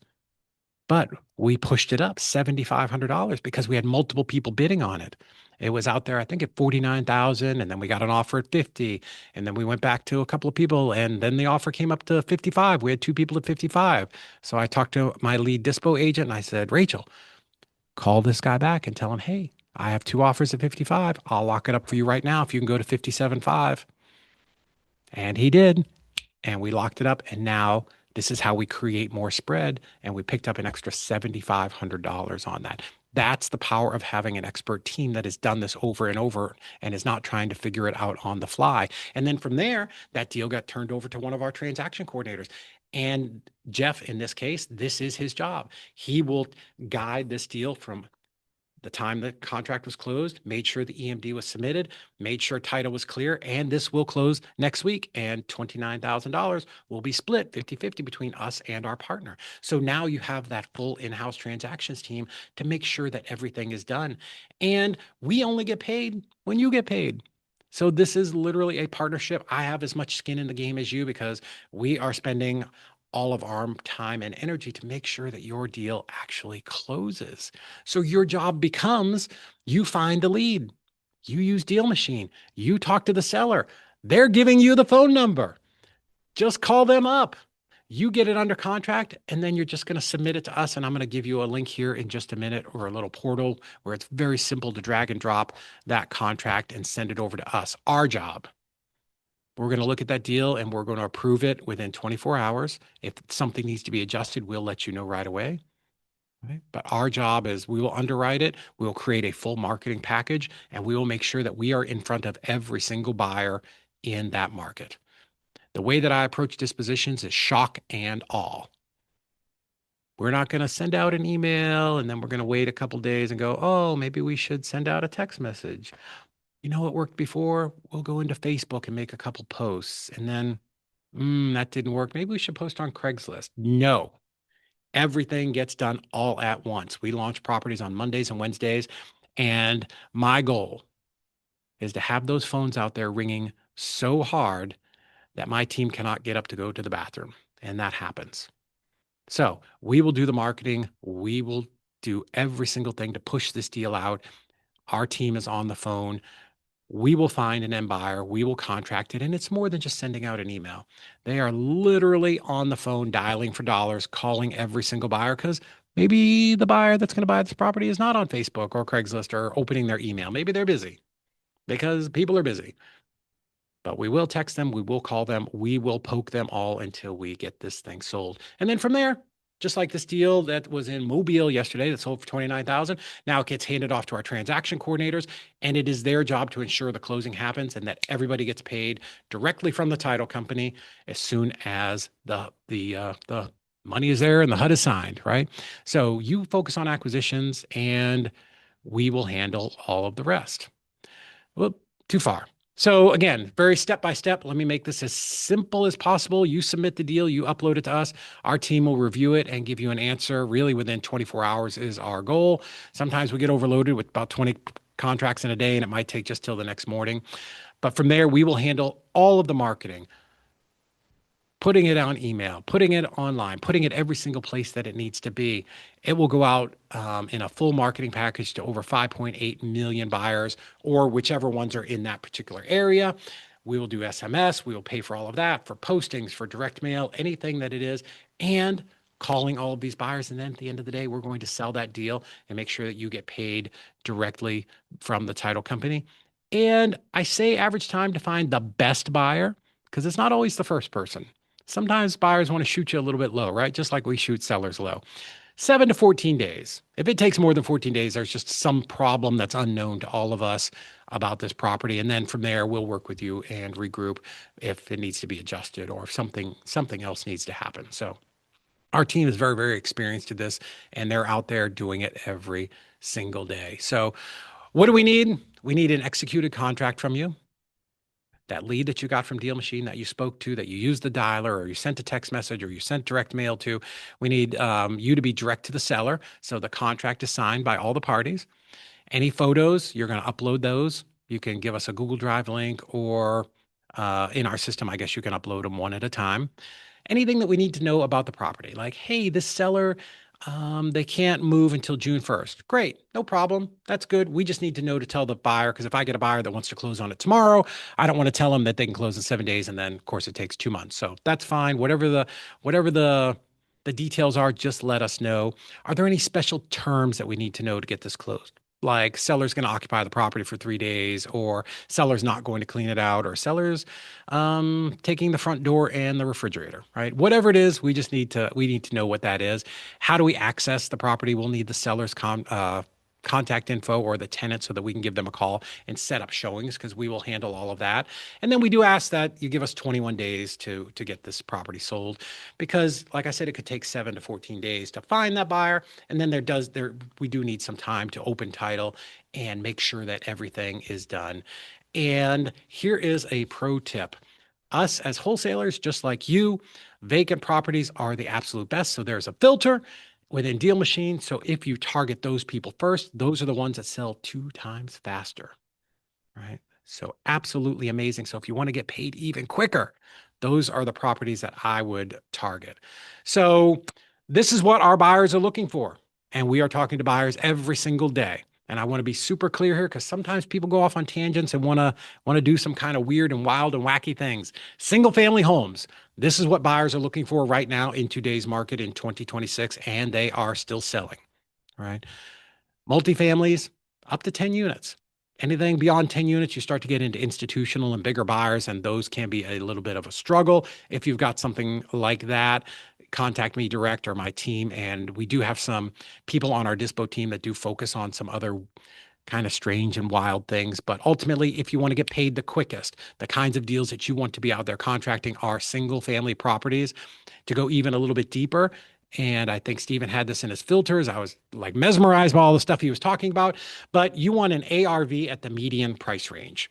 But we pushed it up $7,500 because we had multiple people bidding on it. It was out there, I think, at 49,000, and then we got an offer at 50, and then we went back to a couple of people, and then the offer came up to 55. We had 2 people at 55. So I talked to my lead dispo agent, and I said, Rachel, call this guy back and tell him, hey, I have 2 offers at 55. I'll lock it up for you right now if you can go to 57.5. And he did. And we locked it up. And now this is how we create more spread. And we picked up an extra $7,500 on that. That's the power of having an expert team that has done this over and over and is not trying to figure it out on the fly. And then from there, that deal got turned over to one of our transaction coordinators. And Jeff, in this case, this is his job. He will guide this deal from the time the contract was closed, made sure the EMD was submitted, made sure title was clear, and this will close next week. And $29,000 will be split 50-50 between us and our partner. So now you have that full in-house transactions team to make sure that everything is done. And we only get paid when you get paid. So this is literally a partnership. I have as much skin in the game as you because we are spending all of our time and energy to make sure that your deal actually closes. So your job becomes you find a lead, you use DealMachine, you talk to the seller, they're giving you the phone number. Just call them up. You get it under contract, and then you're just going to submit it to us. And I'm going to give you a link here in just a minute, or a little portal where it's very simple to drag and drop that contract and send it over to us. Our job. We're going to look at that deal and we're going to approve it within 24 hours. If something needs to be adjusted, we'll let you know right away. Right? But our job is we will underwrite it. We'll create a full marketing package, and we will make sure that we are in front of every single buyer in that market. The way that I approach dispositions is shock and awe. We're not going to send out an email and then we're going to wait a couple days and go, oh, maybe we should send out a text message. You know what worked before? We'll go into Facebook and make a couple posts. And then, that didn't work. Maybe we should post on Craigslist. No, everything gets done all at once. We launch properties on Mondays and Wednesdays. And my goal is to have those phones out there ringing so hard that my team cannot get up to go to the bathroom. And that happens. So we will do the marketing. We will do every single thing to push this deal out. Our team is on the phone. We will find an end buyer, we will contract it, and it's more than just sending out an email. They are literally on the phone dialing for dollars, calling every single buyer because maybe the buyer that's going to buy this property is not on Facebook or Craigslist or opening their email. Maybe they're busy because people are busy. But we will text them, we will call them, we will poke them all until we get this thing sold. And then from there, just like this deal that was in Mobile yesterday that sold for $29,000, now it gets handed off to our transaction coordinators, and it is their job to ensure the closing happens and that everybody gets paid directly from the title company as soon as the money is there and the HUD is signed, right? So you focus on acquisitions, and we will handle all of the rest. Well, too far. So again, very step by step. Let me make this as simple as possible. You submit the deal, you upload it to us. Our team will review it and give you an answer. Really within 24 hours is our goal. Sometimes we get overloaded with about 20 contracts in a day, and it might take just till the next morning. But from there, we will handle all of the marketing, putting it on email, putting it online, putting it every single place that it needs to be. It will go out in a full marketing package to over 5.8 million buyers, or whichever ones are in that particular area. We will do SMS. We will pay for all of that, for postings, for direct mail, anything that it is, and calling all of these buyers. And then at the end of the day, we're going to sell that deal and make sure that you get paid directly from the title company. And I say average time to find the best buyer, because it's not always the first person. Sometimes buyers want to shoot you a little bit low, right? Just like we shoot sellers low. 7 to 14 days. If it takes more than 14 days, there's just some problem that's unknown to all of us about this property. And then from there, we'll work with you and regroup if it needs to be adjusted or if something else needs to happen. So our team is very, very experienced at this, and they're out there doing it every single day. So what do we need? We need an executed contract from you. That lead that you got from DealMachine that you spoke to, that you used the dialer, or you sent a text message, or you sent direct mail to. We need you to be direct to the seller, so the contract is signed by all the parties. Any photos, you're going to upload those. You can give us a Google Drive link, or in our system, I guess you can upload them one at a time. Anything that we need to know about the property, like, hey, this seller, they can't move until June 1st. Great, no problem. That's good. We just need to know to tell the buyer, because if I get a buyer that wants to close on it tomorrow, I don't want to tell them that they can close in 7 days, and then of course it takes 2 months. So that's fine. Whatever the details are, just let us know. Are there any special terms that we need to know to get this closed? Like seller's going to occupy the property for 3 days, or seller's not going to clean it out, or seller's taking the front door and the refrigerator, right? Whatever it is, we need to know what that is. How do we access the property? We'll need the seller's contact info or the tenant so that we can give them a call and set up showings, because we will handle all of that. And then we do ask that you give us 21 days to get this property sold, because like I said, it could take 7 to 14 days to find that buyer. And then we do need some time to open title and make sure that everything is done. And here is a pro tip. Us as wholesalers, just like you, vacant properties are the absolute best. So there's a filter within DealMachine. So if you target those people first, those are the ones that sell 2 times faster, right? So absolutely amazing. So if you want to get paid even quicker, those are the properties that I would target. So this is what our buyers are looking for. And we are talking to buyers every single day. And I want to be super clear here, because sometimes people go off on tangents and want to do some kind of weird and wild and wacky things. Single family homes. This is what buyers are looking for right now in today's market in 2026, and they are still selling, right? Multifamilies, up to 10 units. Anything beyond 10 units, you start to get into institutional and bigger buyers, and those can be a little bit of a struggle. If you've got something like that, contact me direct or my team. And we do have some people on our DISPO team that do focus on some other kind of strange and wild things. But ultimately, if you want to get paid the quickest, the kinds of deals that you want to be out there contracting are single family properties. To go even a little bit deeper, and I think Stephen had this in his filters, I was like mesmerized by all the stuff he was talking about, but you want an ARV at the median price range.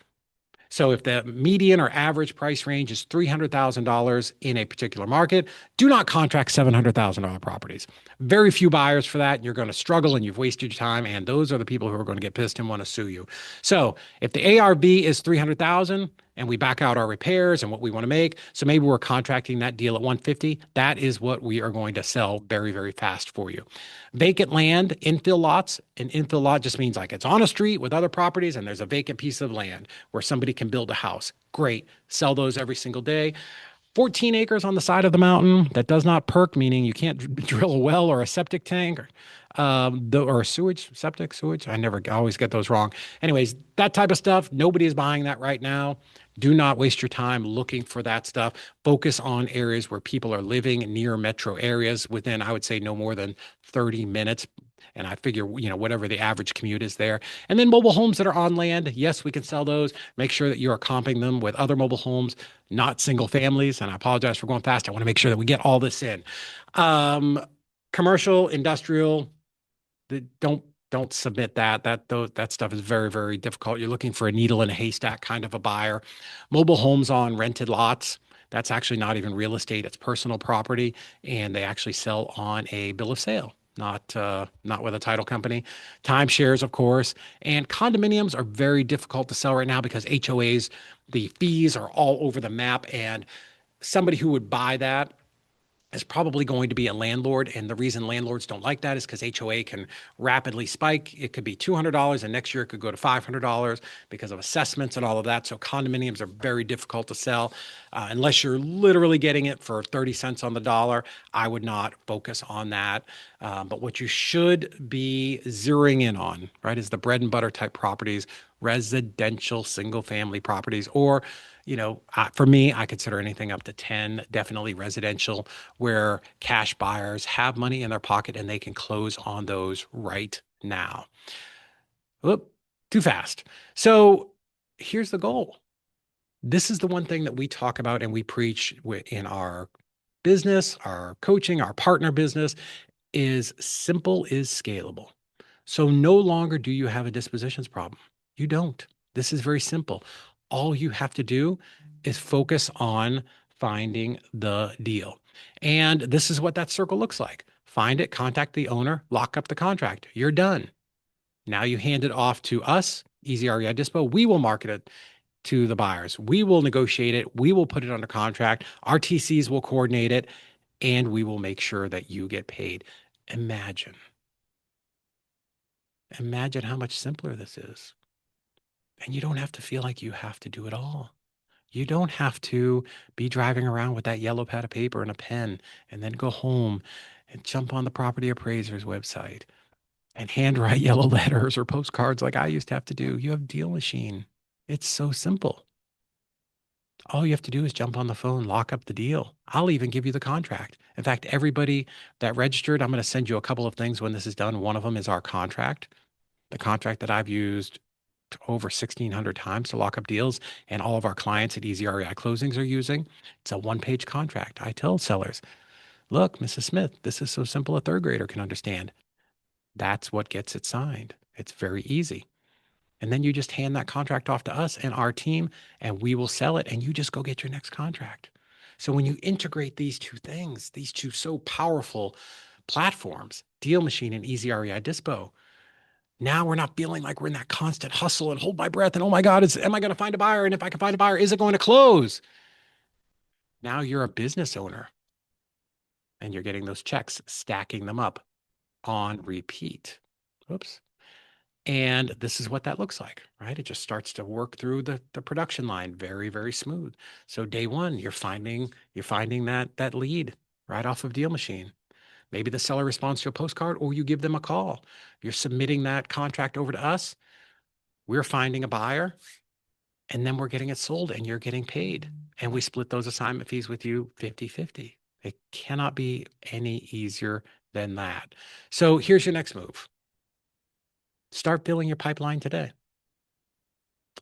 So if the median or average price range is $300,000 in a particular market, do not contract $700,000 properties. Very few buyers for that. You're going to struggle and you've wasted your time. And those are the people who are going to get pissed and want to sue you. So if the ARV is $300,000 and we back out our repairs and what we want to make, so maybe we're contracting that deal at $150,000, that is what we are going to sell very, very fast for you. Vacant land, infill lots. An infill lot just means like it's on a street with other properties and there's a vacant piece of land where somebody can build a house. Great. Sell those every single day. 14 acres on the side of the mountain that does not perk, meaning you can't drill a well or a septic tank or septic sewage. I always get those wrong. Anyways, that type of stuff, nobody is buying that right now. Do not waste your time looking for that stuff. Focus on areas where people are living near metro areas within, I would say, no more than 30 minutes. And I figure, whatever the average commute is there. And then mobile homes that are on land. Yes, we can sell those. Make sure that you are comping them with other mobile homes, not single families. And I apologize for going fast. I want to make sure that we get all this in. Commercial, industrial, don't submit that. That stuff is very, very difficult. You're looking for a needle in a haystack kind of a buyer. Mobile homes on rented lots. That's actually not even real estate. It's personal property. And they actually sell on a bill of sale. Not with a title company. Timeshares, of course, and condominiums are very difficult to sell right now because HOAs, the fees are all over the map, and somebody who would buy that is probably going to be a landlord. And the reason landlords don't like that is because HOA can rapidly spike. It could be $200 and next year it could go to $500 because of assessments and all of that. So condominiums are very difficult to sell unless you're literally getting it for 30 cents on the dollar. I would not focus on that. But what you should be zeroing in on, right, is the bread and butter type properties, residential single family properties, or for me, I consider anything up to 10, definitely residential, where cash buyers have money in their pocket and they can close on those right now. Whoop, too fast. So here's the goal. This is the one thing that we talk about and we preach in our business, our coaching, our partner business is simple is scalable. So no longer do you have a dispositions problem. You don't. This is very simple. All you have to do is focus on finding the deal. And this is what that circle looks like. Find it, contact the owner, lock up the contract. You're done. Now you hand it off to us, ezDISPO. We will market it to the buyers. We will negotiate it. We will put it under contract. Our TCs will coordinate it, and we will make sure that you get paid. Imagine how much simpler this is. And you don't have to feel like you have to do it all. You don't have to be driving around with that yellow pad of paper and a pen and then go home and jump on the property appraiser's website and handwrite yellow letters or postcards like I used to have to do. You have DealMachine. It's so simple. All you have to do is jump on the phone, lock up the deal. I'll even give you the contract. In fact, everybody that registered, I'm going to send you a couple of things when this is done. One of them is our contract, the contract that I've used over 1,600 times to lock up deals, and all of our clients at EasyREI Closings are using. It's a one-page contract. I tell sellers, look, Mrs. Smith, this is so simple a third grader can understand. That's what gets it signed. It's very easy. And then you just hand that contract off to us and our team, and we will sell it, and you just go get your next contract. So when you integrate these two things, these two so powerful platforms, DealMachine and ezDISPO, now we're not feeling like we're in that constant hustle and hold my breath and, oh my God, am I going to find a buyer? And if I can find a buyer, is it going to close? Now you're a business owner and you're getting those checks, stacking them up on repeat. Oops. And this is what that looks like, right? It just starts to work through the production line very, very smooth. So day one, you're finding that lead right off of DealMachine. Maybe the seller responds to a postcard or you give them a call. You're submitting that contract over to us. We're finding a buyer and then we're getting it sold and you're getting paid. And we split those assignment fees with you 50-50. It cannot be any easier than that. So here's your next move. Start filling your pipeline today.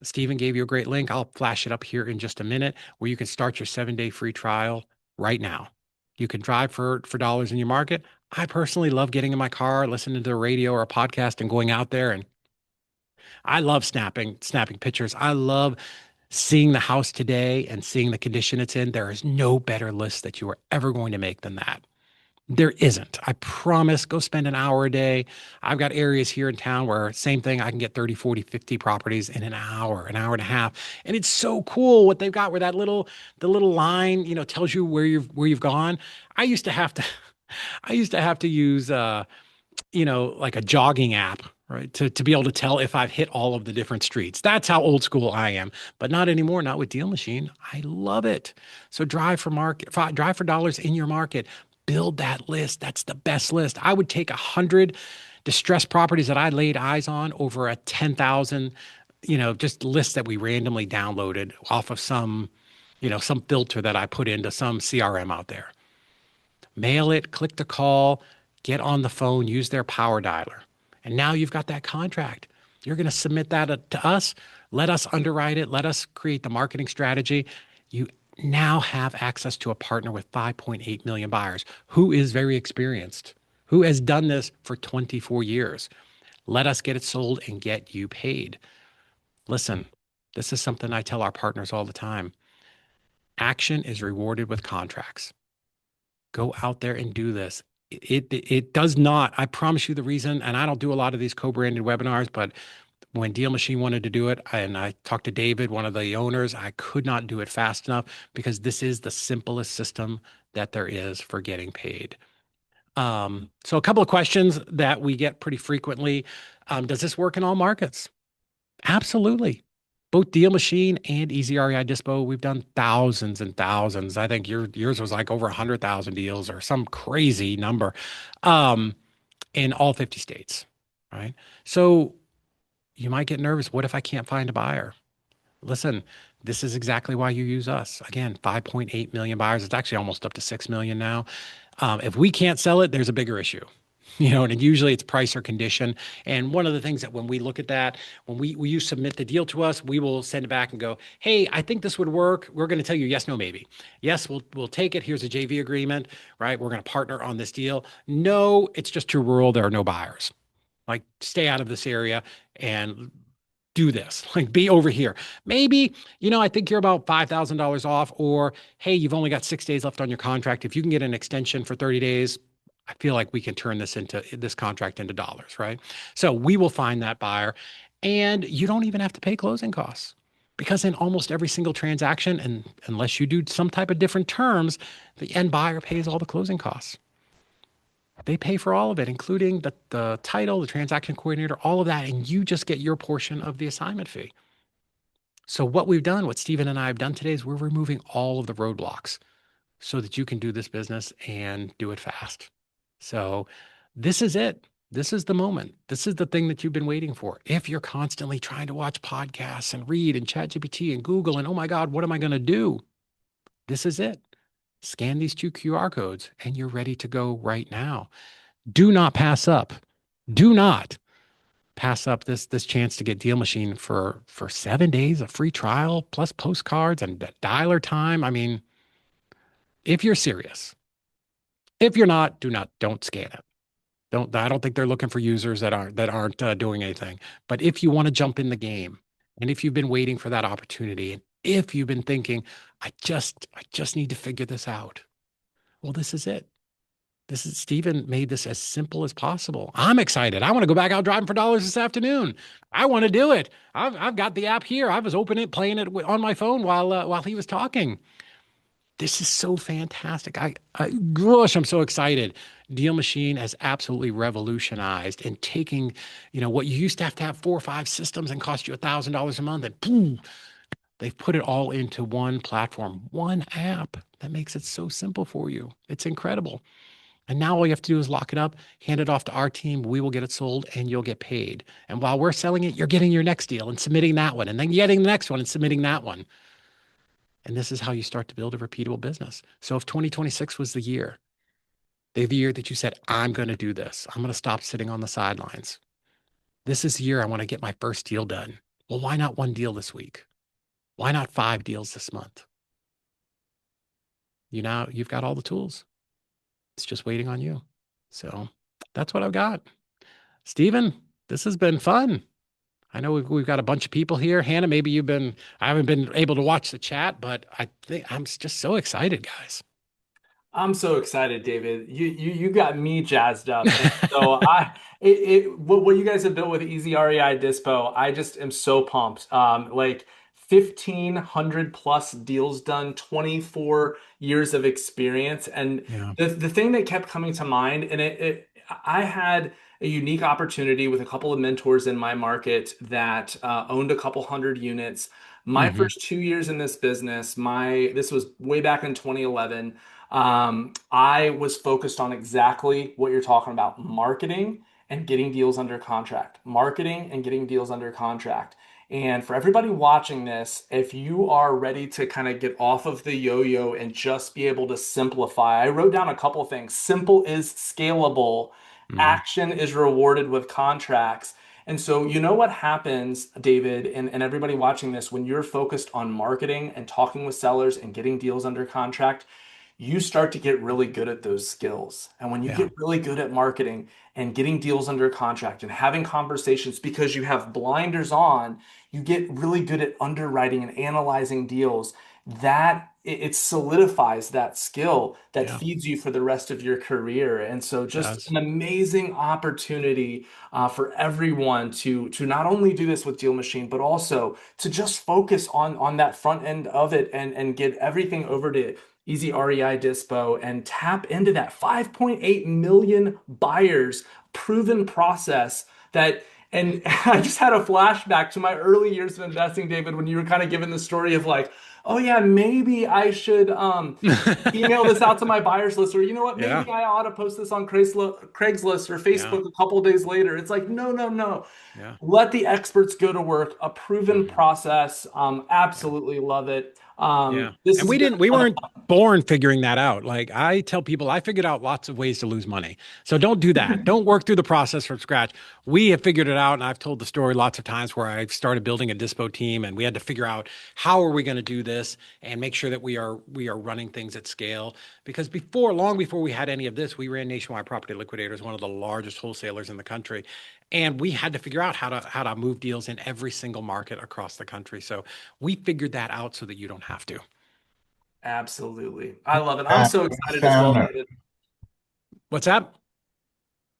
Stephen gave you a great link. I'll flash it up here in just a minute where you can start your 7-day free trial right now. You can drive for dollars in your market. I personally love getting in my car, listening to the radio or a podcast and going out there. And I love snapping pictures. I love seeing the house today and seeing the condition it's in. There is no better list that you are ever going to make than that. There isn't. I promise. Go spend an hour a day. I've got areas here in town where same thing, I can get 30, 40, 50 properties in an hour and a half. And it's so cool what they've got where the little line, tells you where you've gone. I used to have to use like a jogging app, right? To be able to tell if I've hit all of the different streets. That's how old school I am, but not anymore, not with DealMachine. I love it. So drive for dollars in your market. Build that list. That's the best list. I would take 100 distressed properties that I laid eyes on over a 10,000, just lists that we randomly downloaded off of some filter that I put into some CRM out there. Mail it, click to call, get on the phone, use their power dialer. And now you've got that contract. You're going to submit that to us. Let us underwrite it. Let us create the marketing strategy. You now have access to a partner with 5.8 million buyers who is very experienced, who has done this for 24 years. Let us get it sold and get you paid. Listen, this is something I tell our partners all the time. Action is rewarded with contracts. Go out there and do this. It does not, I promise you the reason, and I don't do a lot of these co-branded webinars, but When DealMachine wanted to do it, and I talked to David, one of the owners, I could not do it fast enough because this is the simplest system that there is for getting paid. So a couple of questions that we get pretty frequently. Does this work in all markets? Absolutely. Both DealMachine and ezDISPO, we've done thousands and thousands. I think yours was like over 100,000 deals or some crazy number um, in all 50 states, right? So you might get nervous. What if I can't find a buyer? Listen, this is exactly why you use us. Again, 5.8 million buyers. It's actually almost up to 6 million now. If we can't sell it, there's a bigger issue. And usually it's price or condition. And one of the things that when we look at that, when you submit the deal to us, we will send it back and go, hey, I think this would work. We're going to tell you yes, no, maybe. Yes, we'll take it. Here's a JV agreement, right? We're going to partner on this deal. No, it's just too rural. There are no buyers. Like, stay out of this area and do this, like be over here. Maybe, I think you're about $5,000 off, or hey, you've only got 6 days left on your contract. If you can get an extension for 30 days, I feel like we can turn this contract into dollars, right? So we will find that buyer, and you don't even have to pay closing costs because in almost every single transaction, and unless you do some type of different terms, the end buyer pays all the closing costs. They pay for all of it, including the title, the transaction coordinator, all of that, and you just get your portion of the assignment fee. So what Stephen and I have done today is we're removing all of the roadblocks so that you can do this business and do it fast. So this is it. This is the moment. This is the thing that you've been waiting for. If you're constantly trying to watch podcasts and read and ChatGPT and Google and, oh my God, what am I going to do? This is it. Scan these 2 QR codes and you're ready to go right now. Do not pass up. Do not pass up this chance to get DealMachine for 7 days, a free trial plus postcards and dialer time. I mean, if you're serious. If you're not, don't scan it. I don't think they're looking for users that aren't doing anything. But if you want to jump in the game, and if you've been waiting for that opportunity, and if you've been thinking, I just need to figure this out. Well, this is it. Stephen made this as simple as possible. I'm excited. I want to go back out driving for dollars this afternoon. I want to do it. I've got the app here. I was playing it on my phone while he was talking. This is so fantastic. Gosh, I'm so excited. DealMachine has absolutely revolutionized and taking, what you used to have 4 or 5 systems and cost you $1,000 a month, and boom, they've put it all into one platform, one app that makes it so simple for you. It's incredible. And now all you have to do is lock it up, hand it off to our team. We will get it sold and you'll get paid. And while we're selling it, you're getting your next deal and submitting that one, and then getting the next one and submitting that one. And this is how you start to build a repeatable business. So if 2026 was the year that you said, I'm going to do this, I'm going to stop sitting on the sidelines. This is the year I want to get my first deal done. Well, why not 1 deal this week? Why not 5 deals this month? You've got all the tools. It's just waiting on you. So that's what I've got. Stephen, this has been fun. I know we've got a bunch of people here. Hannah, maybe I haven't been able to watch the chat, but I think I'm just so excited, guys. I'm so excited, David. You got me jazzed up. And so what you guys have built with ezDISPO, I just am so pumped. Like 1,500 plus deals done, 24 years of experience. And Yeah. the thing that kept coming to mind, and I had a unique opportunity with a couple of mentors in my market that owned a couple hundred units. My Mhm. first 2 years in this business, this was way back in 2011. I was focused on exactly what you're talking about, marketing and getting deals under contract, marketing and getting deals under contract. And for everybody watching this, if you are ready to kind of get off of the yo-yo and just be able to simplify, I wrote down a couple things. Simple is scalable. Mhm. Action is rewarded with contracts. And so, you know what happens, David, and everybody watching this, when you're focused on marketing and talking with sellers and getting deals under contract, you start to get really good at those skills. And when you Yeah. get really good at marketing and getting deals under contract and having conversations because you have blinders on, you get really good at underwriting and analyzing deals. it solidifies that skill that Yeah, feeds you for the rest of your career. And so it just does. an amazing opportunity for everyone to not only do this with Deal Machine, but also to just focus on that front end of it and get everything over to Easy REI Dispo and tap into that 5.8 million buyers proven process that. And I just had a flashback to my early years of investing, David, when you were kind of giving the story of like, oh yeah, maybe I should email this out to my buyers list, or you know what, Yeah, maybe I ought to post this on Craigslist or yeah, Facebook a couple days later. It's like, no, no, no. yeah. Let the experts go to work. A proven Mhm. process. Yeah. Absolutely love it. Yeah. This And has been we a ton weren't born figuring that out. Like I tell people, I figured out lots of ways to lose money. So don't do that. Don't work through the process from scratch. We have figured it out. And I've told the story lots of times where I started building a dispo team and we had to figure out how are we going to do this and make sure that we are running things at scale. Because long before we had any of this, we ran Nationwide Property Liquidators, one of the largest wholesalers in the country. And we had to figure out how to move deals in every single market across the country. So we figured that out so that you don't have to. absolutely. I love it. I'm so Just excited as well, sign up. David. What's that?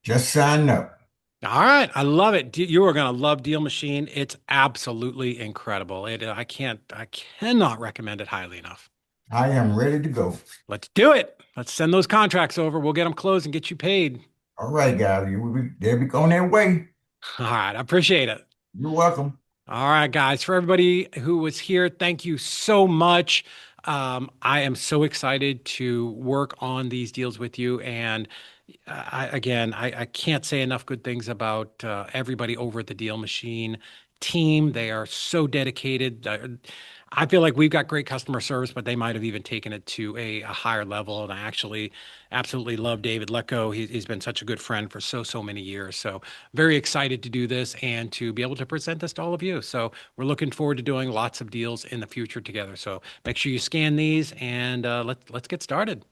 Just sign up. All right, I love it. You are going to love Deal Machine. It's absolutely incredible. I cannot recommend it highly enough. I am ready to go. Let's do it. Let's send those contracts over. We'll get them closed and get you paid. All right, guys. They'll be on their way. All right, I appreciate it. You're welcome. All right, guys. For everybody who was here, thank you so much. I am so excited to work on these deals with you. And I can't say enough good things about everybody over at the Deal Machine team. They are so dedicated. I feel like we've got great customer service, but they might have even taken it to a higher level. And I actually absolutely love David Lecco. He's been such a good friend for so many years. So very excited to do this and to be able to present this to all of you. So we're looking forward to doing lots of deals in the future together. So make sure you scan these and let's get started.